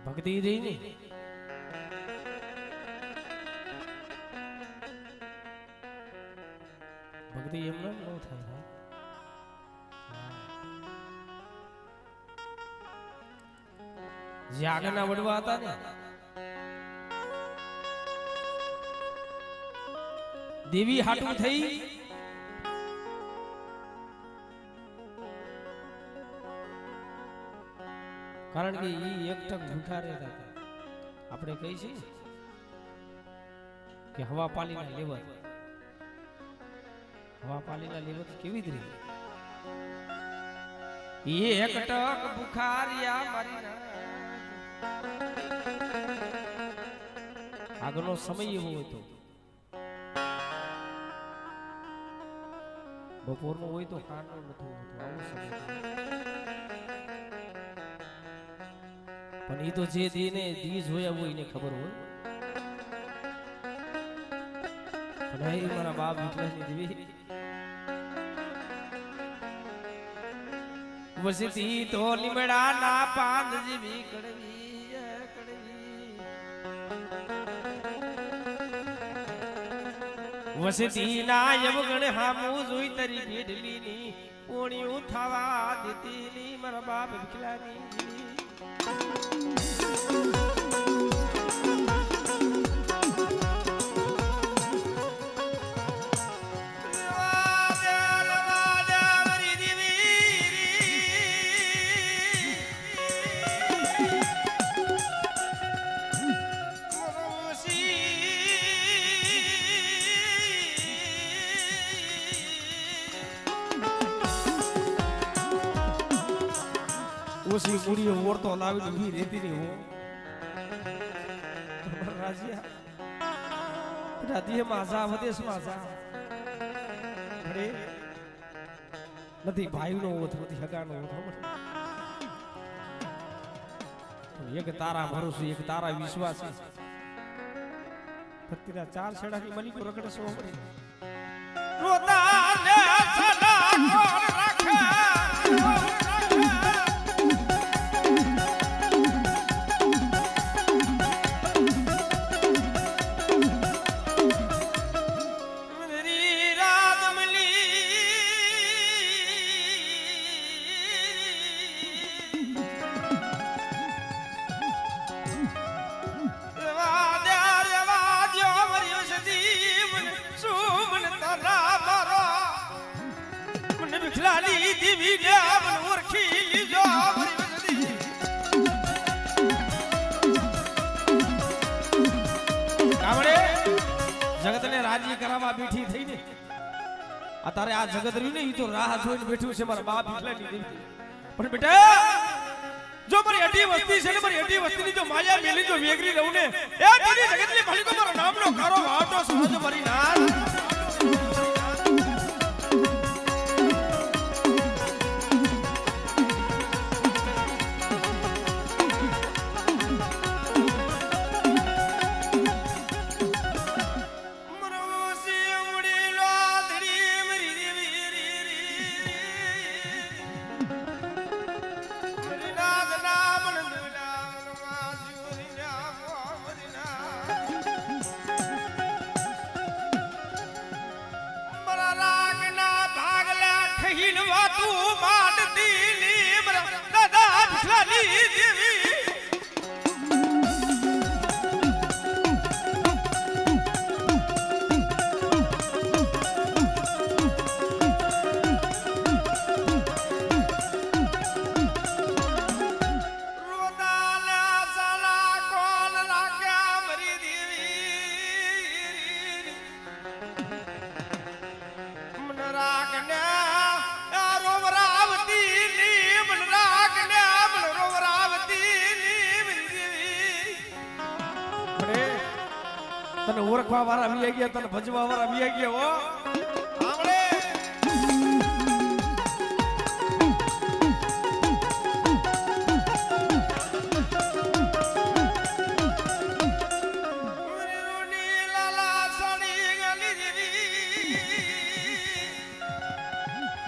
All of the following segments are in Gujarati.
ભક્તિ રહી ને ભક્તિ એમને ન થાય જે આગળના વડવા હતા ને દેવી હાટું થઈ કારણ કે ઈ એકટક ભૂખા રહેતા હતા આપણે કહી છીએ કે હવા પાલીના લેવર કેવી જ રીતે એ એકટક ભૂખારિયા મારી આગળનો સમય એવો હતો બપોરનો હોય તો ખાનો નથી હોતો આવો સમય પણ એ તો જે દીને દી જોયા હોય એને ખબર હોય પણ મારા બાપ વિઠલાની દેવી વસતી તો લીમડા ના પાન જેવી કડવી વસતી ના યવગણ હામું જોઈ તરી ભેડલી ની ઓણિયું થવા દેતી ની મારા બાપ વિઠલાની ઓછી મૂડીઓ ઓરતો લાવીને ઊભી રહેતી નહીં હું રાજીયા રાધીએ માઝા વદેશમાં જા ઘડે નથી ભાઈનો ઓથ નથી હગાનો ઓથ એક તારા ભરોસે એક તારા વિશ્વાસ ભક્તિના ચાર છેડાની મલિકો રગડે સો પડી રોતા ને સદા કોણ રાખે જગતને રાજી કરાવવા બેઠી થઈને અત્યારે આ જગત રહ્યું ને ઈ તો રાહ જોઈને બેઠું છે મારા બાપ વિઠલાની દેવી પણ બેટા જો મારી અઢી વસ્તી છે ને મારી અઢી વસ્તીની જો માયા મેલી જો વેગરી રહું ને એ તારી જગતની ભલી તો મારો નામનો કારો વાવતો સમજ મારી નાર તને ઓળખવા વાળા વી ગયા તને ભજવા વાળા વી ગયા હો આમળે રોની લાલા સાડી ગલી દીવી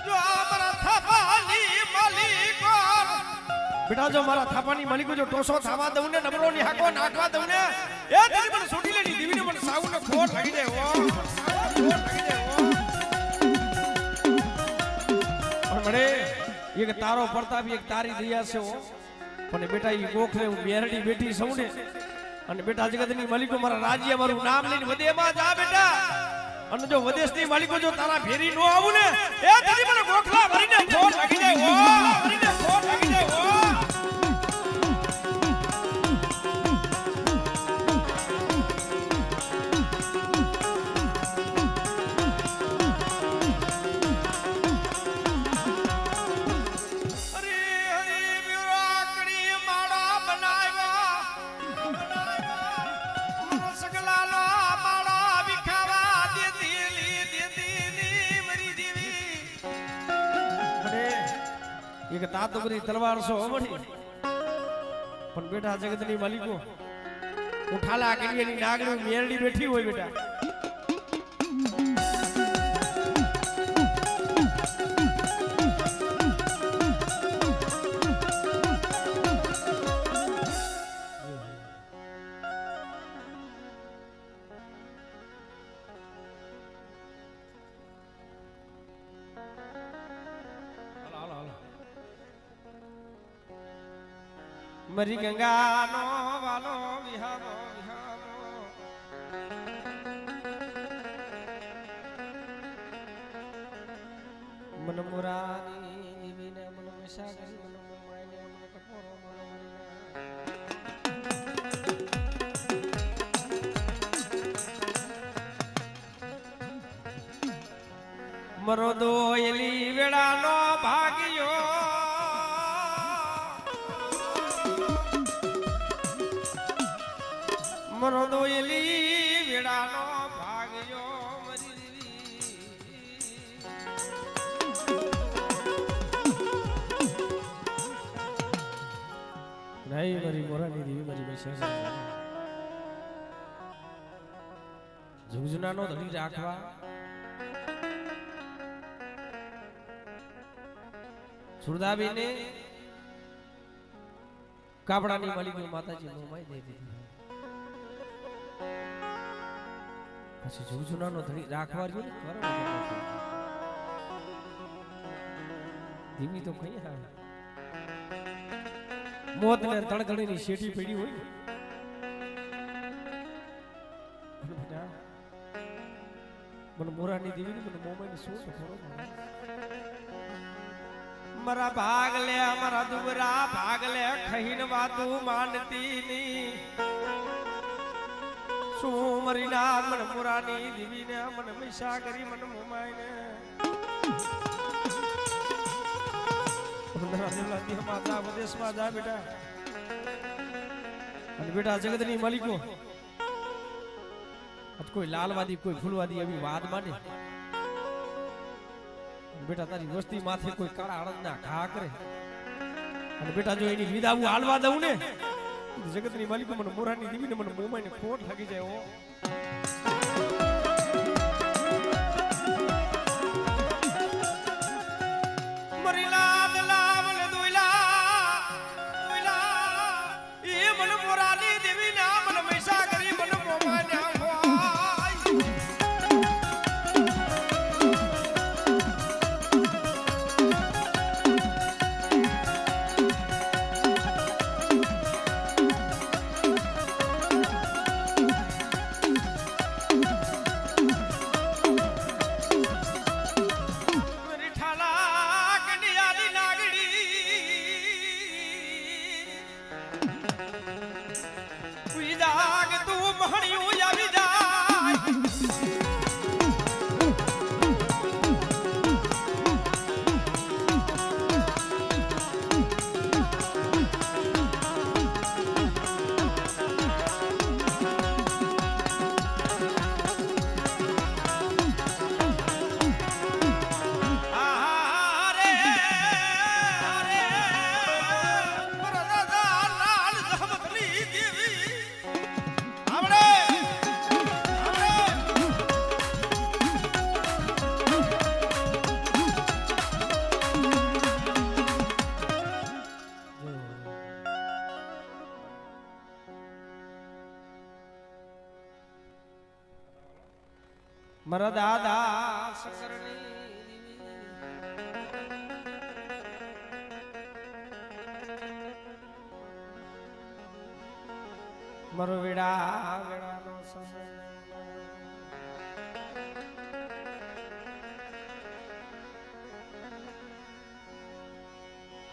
જો અમારા થપાલી માલિકો બેટા જો મારા થાપાની માલિકો જો ટોસો થાવા દઉં ને નબરો ની હાકો નાખવા દઉં ને એ દીદી મને છોડી લેની દીવીને મને સાવુ ને ખોટ લાગી જાય ઓ ખોટ લાગી જાય ઓ પણ મને એક તારો પ્રતાપ એક તારી દયા છે ઓ પણ બેટા ઈ ગોખલે હું બેરડી બેઠી સૌ ને અને બેટા જગતની માલિકો મારા રાજ્ય મારું નામ લઈને વદેમાં જા બેટા અને જો વદેશની માલિકો જો તારા ફેરી નો આવું ને એ દીદી મને ગોખલા ભરીને ખોટ લાગી જાય ઓ ભરીને ખોટ લાગી જાય ઓ એક તાતબરી તલવાર સો મળી પણ બેટા જગતની માલિકો હું ઠાલા કડીની નાગણી મેરડી બેઠી હોય બેટા મરી ગંગાનો વાલો વિહારો વિહારો મન મુરારી દીવીને મન મિસાગરી મન મોમાઈને મન કપોરો મરો દોયલી વેળાનો ભાગ્યો મરો દોયલી વેળાનો ભાગ્યો મરી દેવી નહીં મારી મોરાની દેવી મારી બેસા જુગજુનાનો ધણી રાખવા સુરદાબીને કાપડાની માલિકો માતાજી મોમાઈ દઈ દીધી પછી જુજુનાનો ધણી રાખવા રહ્યો ને ધીમી તો કઈ આવે મોત ને તળગડીની શેઠી પડી હોય મને મોરાની દેવી મને મોમાની શું ખરો મારા ભાગ લે મારા દુબરા ભાગ લે ખહીન વાતું માનતી ની શું મરી ના મન મુરાની દીવીને મન મિશા કરી મન મોમાઈને અંદરા દેવલા દી માતા વિદેશમાં જા બેટા અને બેટા જગતની માલિકો અત કોઈ લાલવાદી કોઈ ફૂલવાદી એવી વાત માને બેટા તારી વસ્તી માથે કોઈ કાળા આળંદના ઘા કરે અને બેટા જો એની વિદાવું હાલવા દઉં ને જગતની માલિકો મને મોરાની દીવીને મને મોમાઈને ખોટ લાગી જાય ઓ મરીલા દલા મને દોઈલા દોઈલા એ મને મોરાની દેવીને મને મૈસા કરી મને મોમાઈને મારા દાદા શંકરની મારો વેડા વેડાનો સમય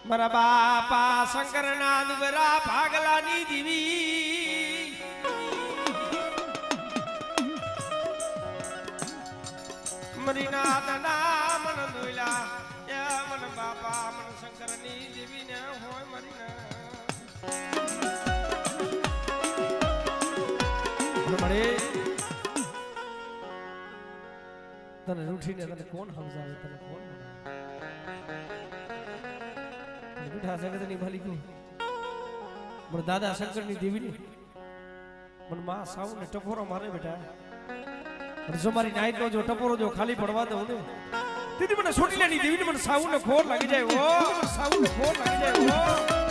મારા બાપા શંકરના દુબરા ભાગલાની દીવી મરીના દના મન દોયલા એ મન બાપા મન શંકરની દેવી ને હોય મરીના મળે તને રૂઠીને તને કોણ સમજાવે તને કોણ બેઠા જગતની માલિકી મને દાદા શંકરની દેવીની મને માં સાવને ટપોરો મારે બેટા અને જો મારી નાઈટ નો જો ટપોરો જો ખાલી પડવા દઉં ને તેથી મને સોટીલાની દેવીને મને સાવને ખોર લાગી જાય ઓ મને સાવને ખોર લાગી જાય ઓ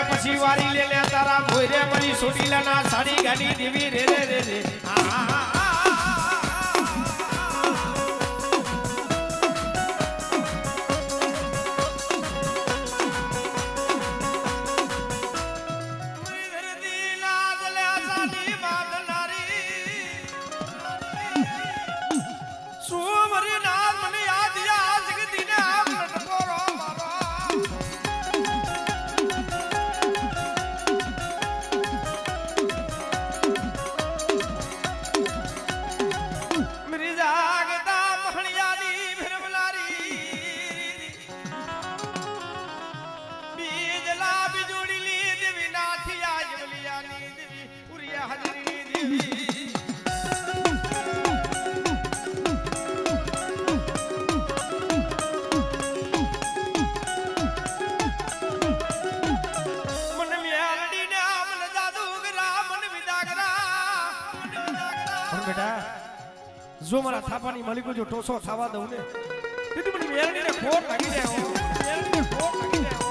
પછી વારી લે લે તારા ભોયરે મરી સોટીલાના સાડી ગાડી દેવી રે રે રે રે જો મારા થાપાની માલિકો જો ટોસો થવા દઉં ને તેથી મને મેરણીને ખોટ લાગી જાય મેરણીને ખોટ લાગી જાય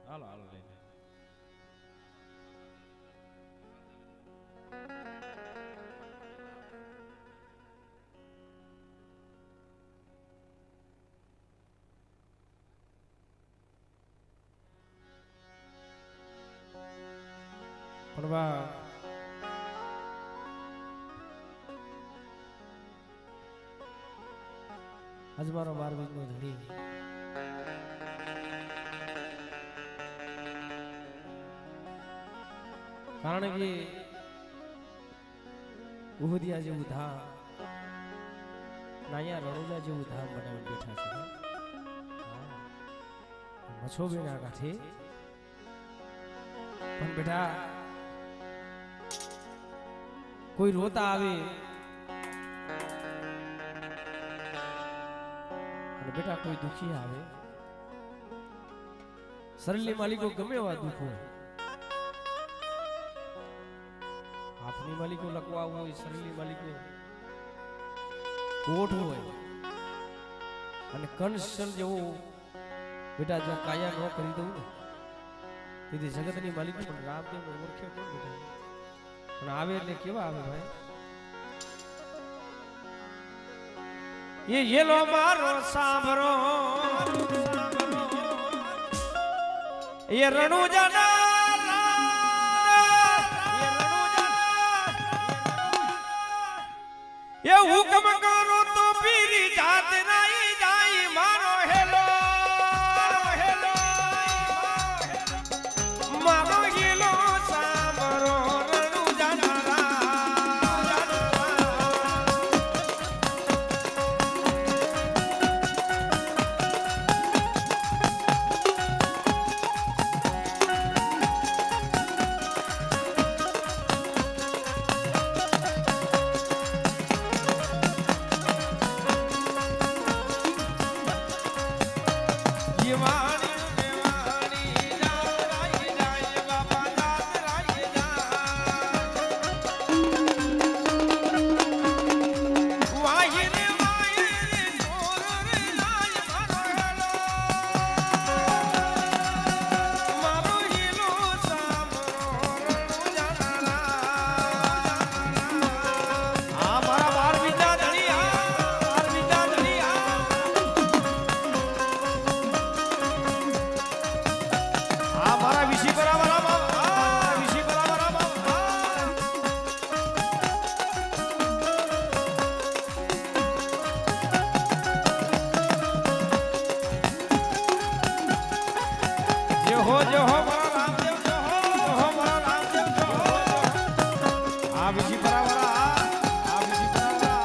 હાલો હાલો પરવા આજ મારો 12 વીકનો ધણી કારણ કે ઉહદિયા જેવું ધામ નાયા રણુજા જેવું ધામ બનાવી બેઠા છે મછો બેના કાંઠે પણ બેટા કોઈ રોતા આવે અને બેટા કોઈ દુખી આવે શરીરની માલિકો ગમે એવા દુઃખ હોય હાથની માલિકો લકવા હોય શરીરની માલિકો કોઠ હોય અને કંસલ જેવો બેટા જો કાયા ન કરી દઉં ને તેથી જગતની માલિકો પણ રામદેવ ઓળખ્યો કોણ બેટા પણ આવે એટલે કેવા આવે ભાઈ એ યેલો મારો સાંભળો એ રણુજાના એ હુકમ કરો તો પીરી જાત નાઈ જાય મારો હેલો હેલો મારો બીજી પરાવરા આ બીજી પરાવરા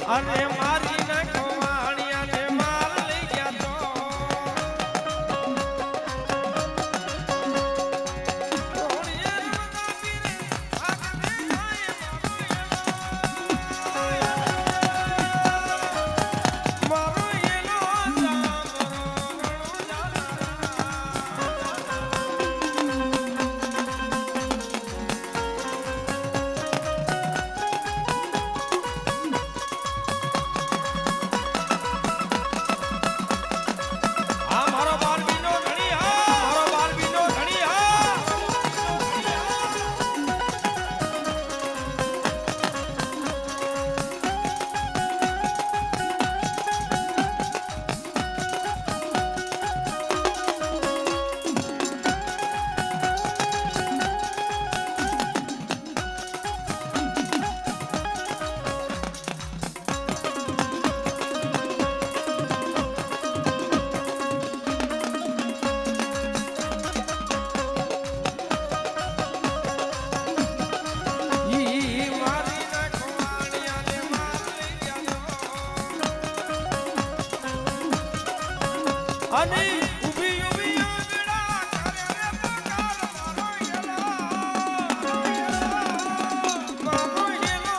અને મારી ને કોવાણિયા ને માર લઈ ગયા તો અને ઉભી ઉભી આંગળા કરે રે પકાર મારો યેલો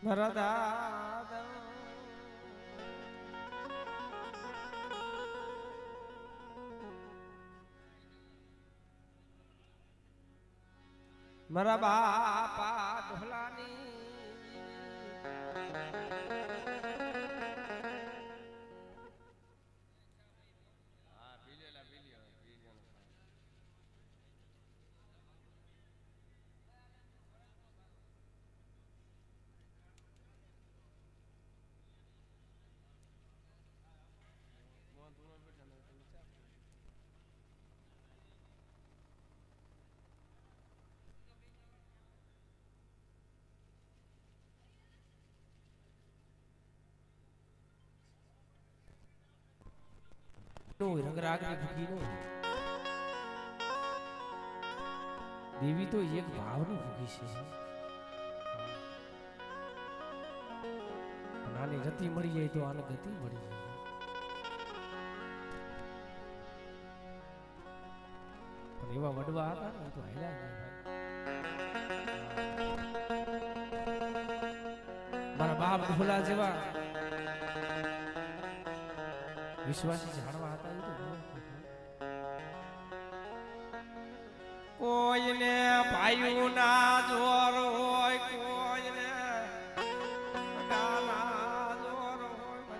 મારા દાદા મારા બાપા ઢોલાની રંગરાગની ભૂખી નો દેવી તો એક ભાવની ભૂખી છે આને ગતિ મળી જાય તો આને ગતિ મળી જાય પણ એવા વડવા હતા ને તો હેલા મારા બાપ ભોલા જેવા વિશ્વાસી જાણવા હતા કોઈને ભાઈયું ના જોર હોય કોઈને ગાના જોર હોય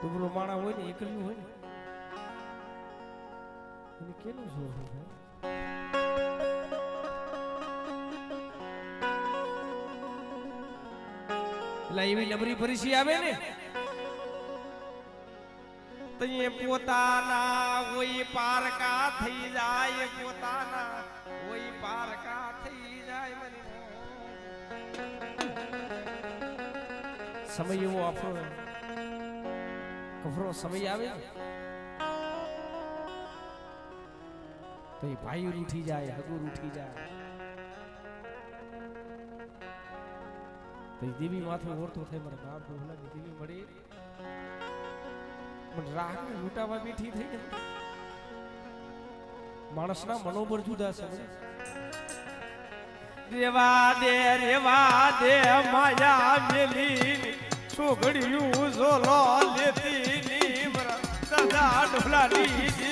દુબળો માણા હોય ને એકલું હોય ને એને કેનું જોર હોય એટલે એવી નબળી પરિસ્થિતિ આવે ને તો એ પોતાના કોઈ પારકા થઈ જાય, પોતાના કોઈ પારકા થઈ જાય. સમય એવો આપણો કફરો સમય આવે તો એ ભાઈ ઉઠી જાય, હગુર ઉઠી જાય, તો એ દેવી માથે ઓરતો થાય મારા બાપ ડોહલાની દેવી મળી પણ રાગ ને લૂંટાવા બેઠી થઈ ને માણસના મનોબળ જુદા છે. રેવા દે માયા મેલી છોકડીયું ઝોલો લેતી ની દાદા ડોલાની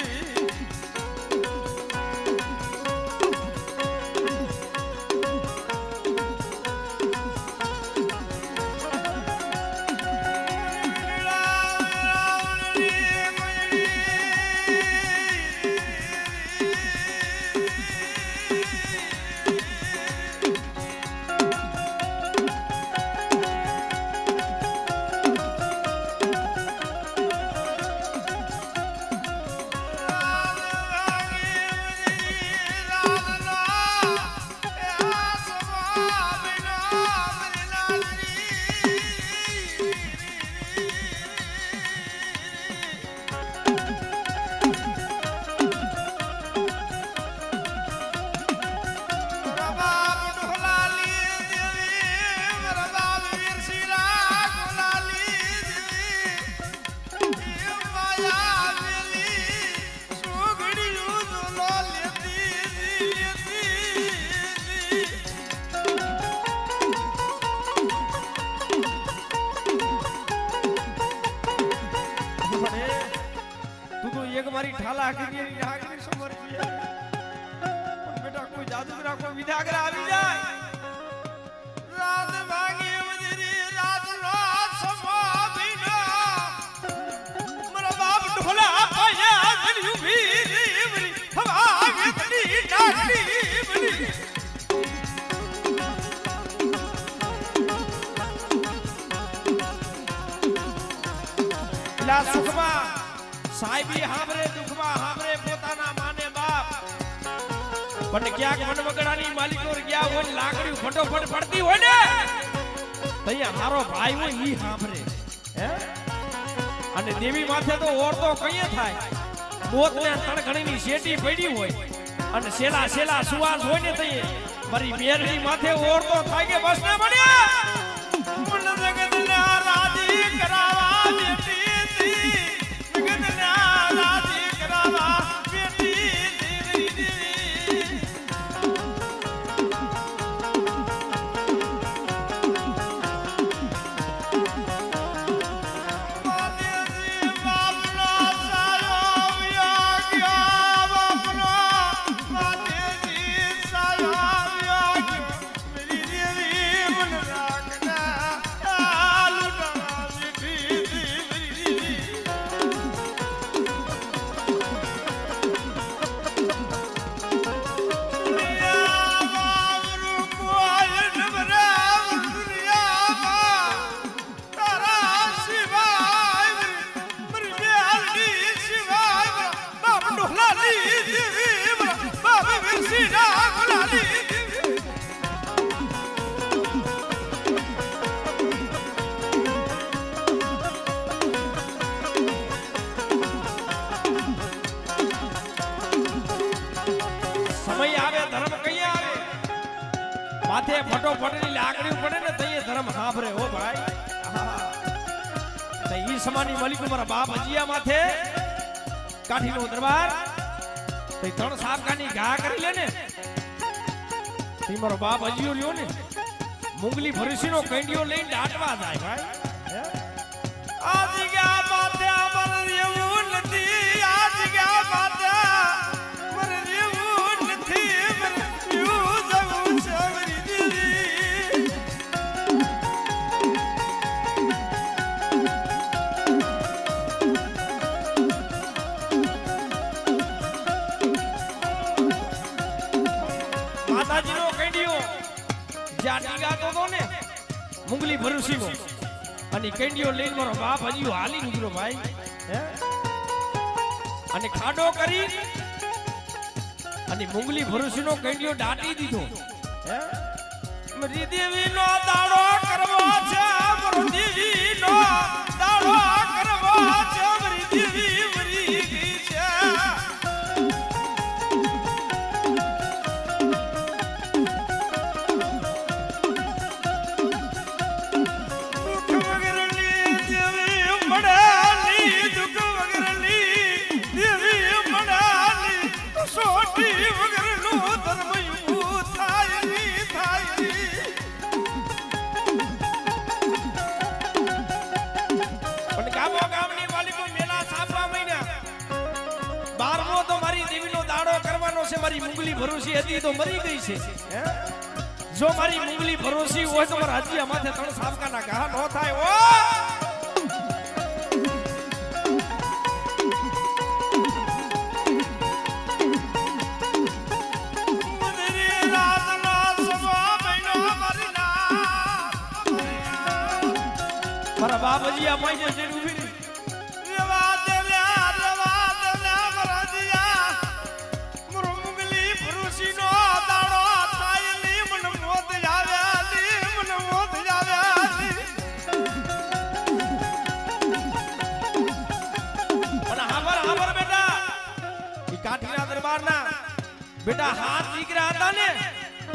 મારી ઠાલા આખી આખરી સમર છે પણ બેટા કોઈ જાદુગરા કોઈ વિદાગરા આવી જાય રાત ભાગી વજરી રાત નો સમાબીના મારા બાપ ઢોલા પાયા ગળ્યું ભીરી હવા વેતની ડાકડી બની લા સુખમાં સાહેબી હામરે દુખમાં હામરે પોતાના માને બાપ પણ ક્યાંક વનવગડાની માલિકો ગયા હોય લાકડી ફટોફટ પડતી હોય ને તૈયા મારો ભાઈ હોય ઈ હામરે હે અને દેવી માથે તો ઓરતો કઈએ થાય મોતને તણઘણીની શેટી પડી હોય અને શેલા શેલા સુવાસ હોય ને તઈએ મારી બેરની માથે ઓરતો થાય કે બસ ને મળ્યા મન જગતના રાજી કરાવા બેટી માથે ફટોફટની લાકડી પડે ને તઈએ ધર્મ સાંભળે હો ભાઈ તો ઈ સમાની મલિક મારા બાપ અજીયા માથે કાઠીનો દરબાર તે ત્રણ સાબકાની ઘા કરી લે ને તે મારો બાપ અજીયો લ્યો ને મુંગલી ભરીસીનો કંડિયો લઈને દાટવા જાય ભાઈ આજ ગયા માથે અમર રેવું નથી આજ ગયા માથે અમર રેવું નથી માતાજીનો કંડિયો જાટી ગાતો તો ને મુંગલી ભરૂસીનો અને કેંડિયો લઈને મારો બાપ હજી હાલી નીકળ્યો ભાઈ હે અને ખાડો કરી અને મુંગલી ભરૂસીનો કેંડિયો દાટી દીધો હે મરી દેવીનો દાડો કરવો છે મરી દેવીનો દાડો કરવો છે મરી દેવી મરી ગઈ છે મારી મુંગલી ભરોસી હતી તો મરી ગઈ છે જો મારી મુંગલી ભરોસી હોય તો મારા હજી માથે 3 સાપકાના ઘા નો થાય ઓ મારા બાપજી આ પાઈ છે ઉભી રહી બેટા હાથ દીકરા હતા ને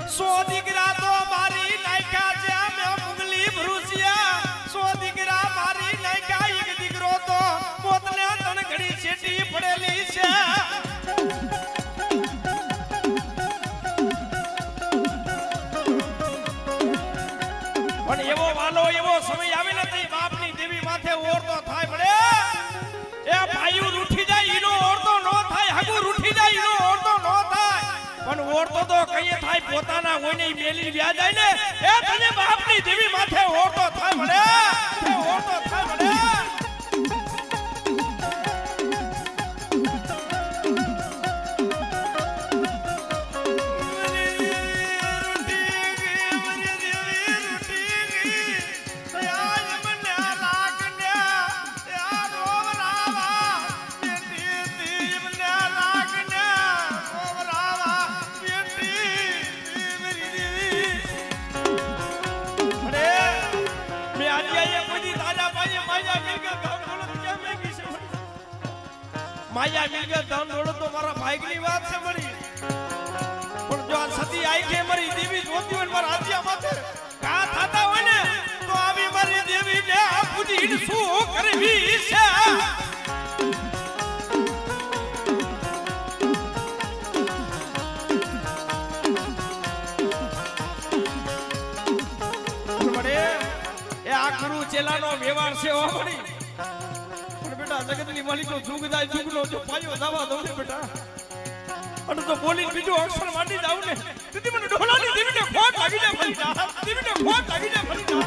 100 દીકરા તો મારી નાખ્યા છે મે મુંગલી ભરૂસિયા 100 દીકરા મારી નાખ્યા એક દીકરો તો મોતને તણ ઘડી છેટી પડેલી છે પણ એવો વાલો એવો સમય આવે ને તઈ બાપની દેવી માથે ઓરતો થાય પડે એ ભાઈઓ રૂઠી જાય ઈનો ઓરતો નો થાય હગુ રૂઠી જાય ઈનો ઓરતો નો થાય પણ ઓરતો તો કઈએ થાય પોતાના હોઈને મેલી વ્યા જાય ને એ તને બાપની દેવી માથે ઓરતો થાય મને ઓરતો થાય મને માયા મિલકત ધન દોડો તો મારા ભાઈની વાત છે મળી પણ જો આ સતી આઈ કે મારી દેવી જોતી હોય મારા હાથિયા માથે કા થાતા હોય ને તો આવી મારી દેવી ને આ પૂજી શું કરવી છે મળે એ આખરું ચેલાનો વ્યવહાર છે ઓ મળી જગતની માલિકો જુગ જાય જુગનો જો પાયો દાવા દઉં ને બેટા અને તો બોલી બીજો અક્ષર માંડી જાવ ને તેથી મને ઢોલાની દેવીને ખોટ લાગી જાય ફરી જા દેવીને ખોટ લાગી જાય ફરી જા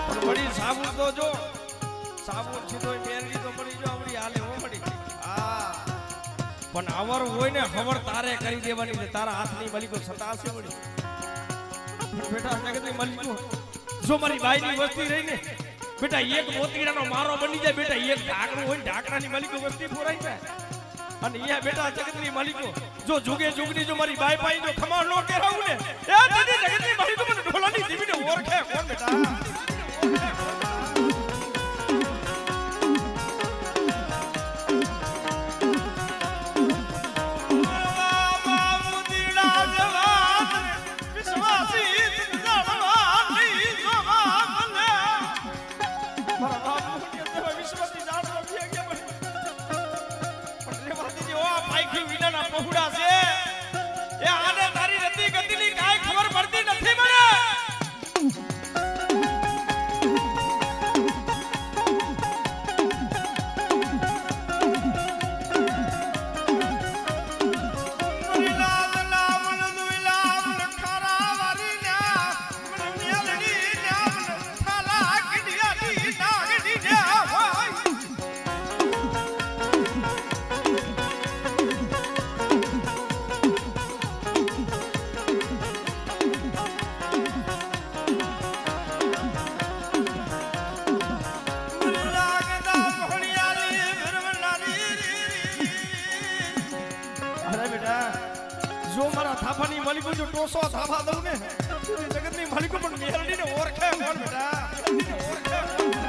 પણ બડી સાબુ તો જો સાબુ છે તો મેરડી તો મળી જો આવડી હાલે હો મળી હા પણ આવર હોય ને ખબર તારે કરી દેવાની છે તારા હાથની માલિકો સતાશે મળી બેટા જગતની માલિકો જો મારી બાઈની વસ્તી રહી ને બેટા એક મોતીડાનો મારો બની જાય બેટા એક ઢાકણું હોય ઢાકણાની માલિકો વસ્તી પૂરાઈ જાય અને અહીંયા બેટા જગતની માલિકો જો જુગે જુગની જો મારી બાઈ પાઈ જો ખમા નો કેરાવું ને એ દીદી જગતની માલિકો મને ઢોલાની દીવીને ઓળખે કોણ બેટા પહોડા છે એ આને તારી રતી ગતિની કાઈ ખબર પડતી નથી મને અરે બેટા જો મારા થાપાની માલિકો જો ટોસો થાપા દઉં ને જગતની માલિકો પણ મેરડીને ઓળખે કોણ બેટા ઓળખે કોણ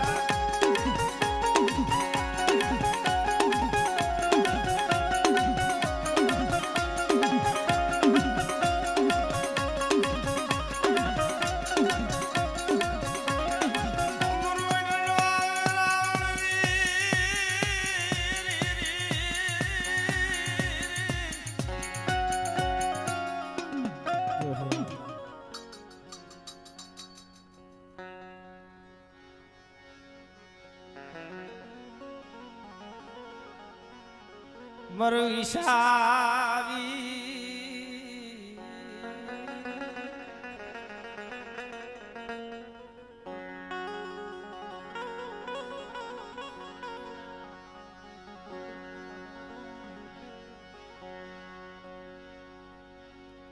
મરું ઈશાવી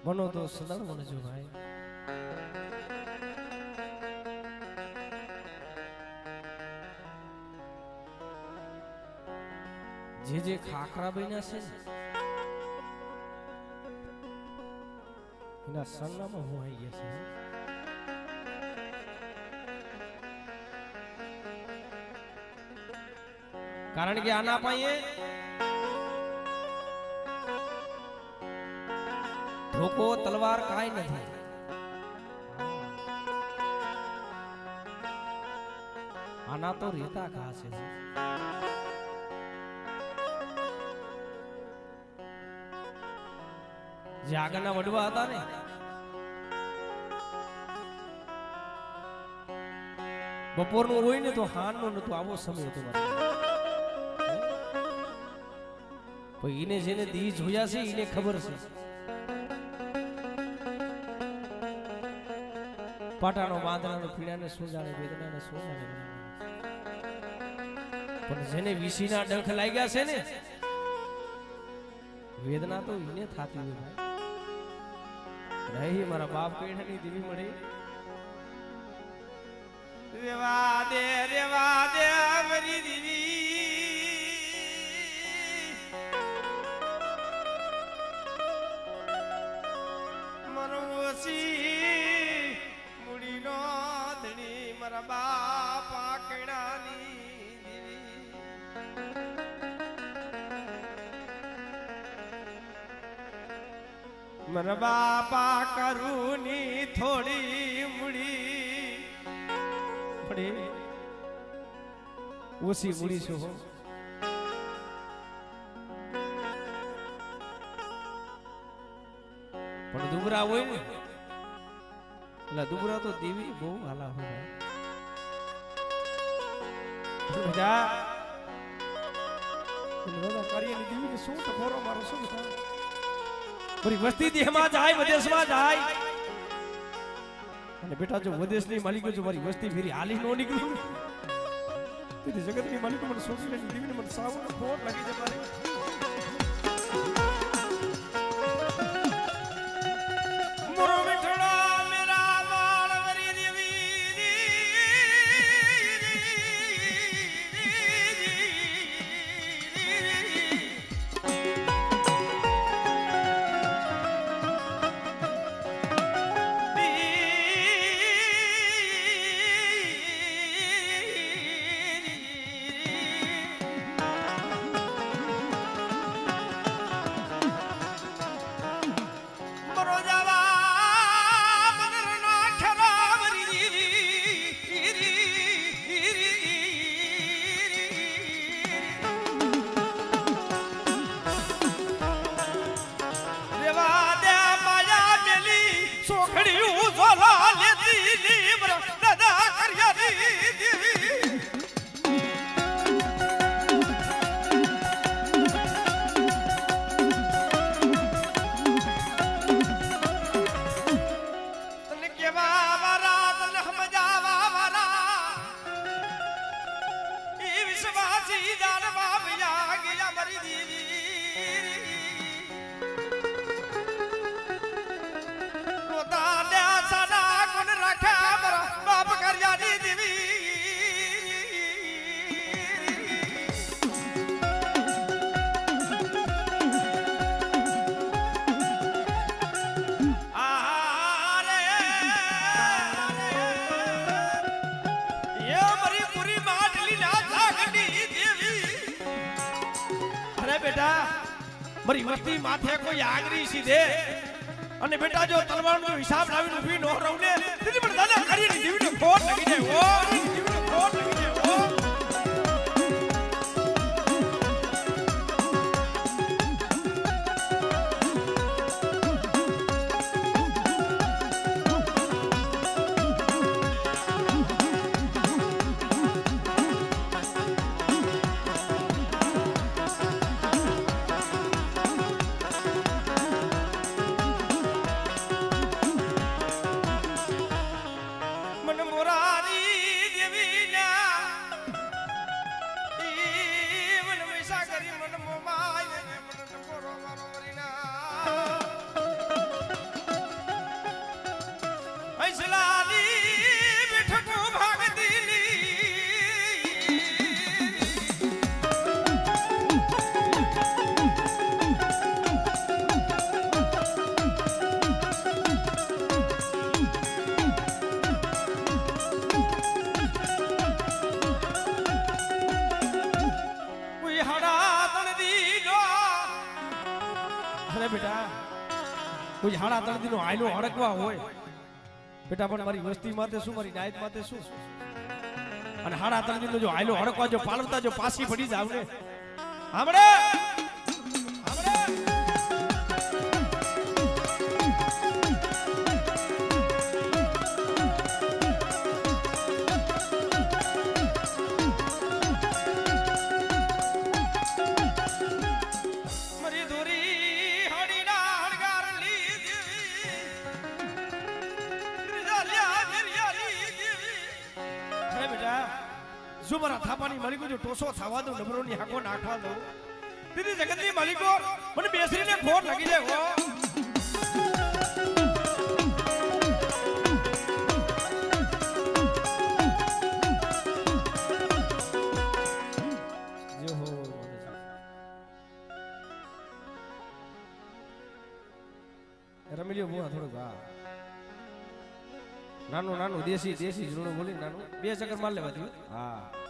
બનો તો સદા બનજો ભાઈ જે જે ખાખરા બન્યા છે એના સરનામાં હું આવી ગયા છે કારણ કે આના પાસે ધોકો તલવાર કાંઈ નથી આના તો રેતા ઘા છે જે આગળના વડવા હતા ને બપોરનું હોય ને તો હાનનો નતો આવો સમય હતો એને જેને દી જોયા છે એને ખબર છે પાટાનો બાંધણાનો પીડાને શું જાણે વેદનાને શું જાણે પણ જેને વીસીના ડંખ લાગ્યા છે ને વેદના તો એને થાતી હોય ભાઈ રહી મારા બાપ કઈની દેવી મળે રેવા દે મારી દેવી મરવસી મુડી નો ધણી મારા બાપા કઈણાની દેવી મારા બાપા કરુની થોડી મુડી પડે ઓછી મુડી છો પણ દુબરા હોય ને એટલે દુબરા તો દેવી બહુ હાલા હોય બધા કાર્યની દેવીને શું ટકોરો મારો શું થાય મારી વસ્તી દેહમાં જાય વિદેશમાં જાય અને બેટા જો વિદેશની માલિકો જો મારી વસ્તી ફેરી હાલી નો નીકળી તેથી જગતની માલિકો મને સોચી લેની દેવીને મને સાવનો ખોટ લાગી જાય મારી મોરો બેઠડા મેરા માળ વરી દેવી મારી વસ્તી માથે કોઈ આગરી સીધે અને બેટા જો તલવારનો હિસાબ લાવીને ઊભી નો રહું ને તેથી પણ દાદા કરીને જીવને ખોટ લાગી જાય ઓ જીવને ખોટ લાગી જાય ઓ બેટા કોઈ હાડા તળદી નો આયલો હડકવા હોય બેટા પણ મારી વસ્તી માટે શું મારી નાયત માટે શું અને હાડા તળદી નો જો આયલો હડકવા જો પાલવતા જો પાછી પડી જાવ ને હામડે જો મારા થાપાની માલિકો જો ટોસો થવા દઉં ડબરોની હાકો નાખવા દઉં દીદી જગતની માલિકો મને બેસરીને ખોટ લાગી જાય હો જો હો રમી લ્યો બુઆ થોડુંક હા નાનું દેશી ઝૂણું બોલી નાનું 2 ચક્કર માર લેવા દઉં હા